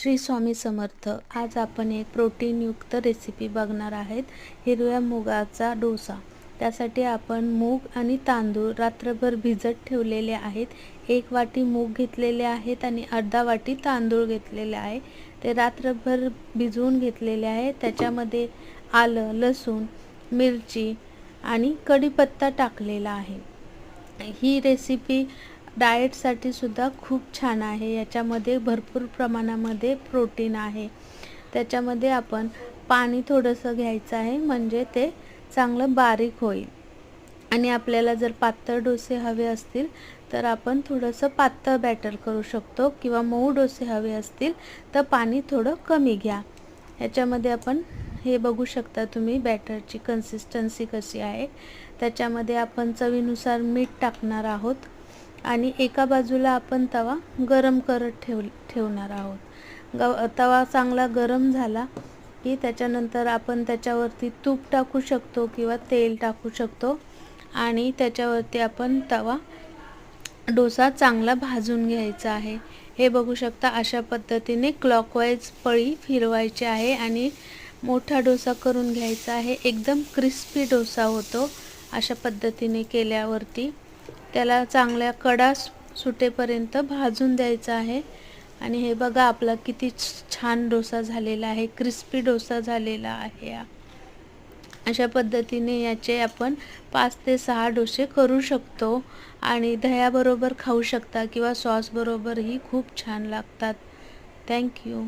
श्री स्वामी समर्थ। आज आपण एक प्रोटीनयुक्त रेसिपी बघणार आहेत, हिरव्या मुगाचा डोसा। त्यासाठी आपण मूग आणि तांदूळ रात्रभर भिजत ठेवलेले आहेत। 1 वाटी मूग घेतलेले आहेत आणि अर्धा वाटी तांदूळ घेतलेले आहे। ते रात्रभर भिजवून घेतलेले आहे। त्याच्यामध्ये आलं, लसूण, मिरची आणि कढीपत्ता टाकलेला आहे। ही रेसिपी डाएटसाठी सुद्धा खूप छान आहे। याच्यामध्ये भरपूर प्रमाणामध्ये प्रोटीन आहे। त्याच्यामध्ये आपण पाणी थोडंसं घ्यायचं आहे, म्हणजे ते चांगलं बारीक होईल। आणि आपल्याला जर पातळ डोसे हवे असतील तर आपण थोडंसं पातळ बॅटर करू शकतो, किंवा मऊ डोसे हवे असतील तर पाणी थोडं कमी घ्या। याच्यामध्ये आपण हे बघू शकता तुम्ही बॅटरची कन्सिस्टन्सी कशी आहे। त्याच्यामध्ये आपण चवीनुसार मीठ टाकणार आहोत आणि एका बाजूला आपण तवा गरम करत ठेवणार आहोत। तवा चांगला गरम झाला की त्याच्यानंतर आपण त्याच्यावरती तूप टाकू शकतो किंवा तेल टाकू शकतो आणि त्याच्यावरती आपण डोसा चांगला भाजून घ्यायचा आहे। हे बघू शकता, अशा पद्धतीने क्लॉकवाईज पळी फिरवायची आहे आणि मोठा डोसा करून घ्यायचा आहे। एकदम क्रिस्पी डोसा होतो अशा पद्धतीने केल्यावरती। त्याला चांगल्या कडा सुटेपर्यंत भाजून द्यायचा आहे। आणि हे बघा, आपला किती छान डोसा झालेला आहे, क्रिस्पी डोसा झालेला आहे। अशा पद्धतीने याचे आपण 5 ते 6 डोसे करू शकतो आणि दह्याबरोबर खाऊ शकता किंवा सॉस बरोबरही खूप छान लागतात। थँक्यू।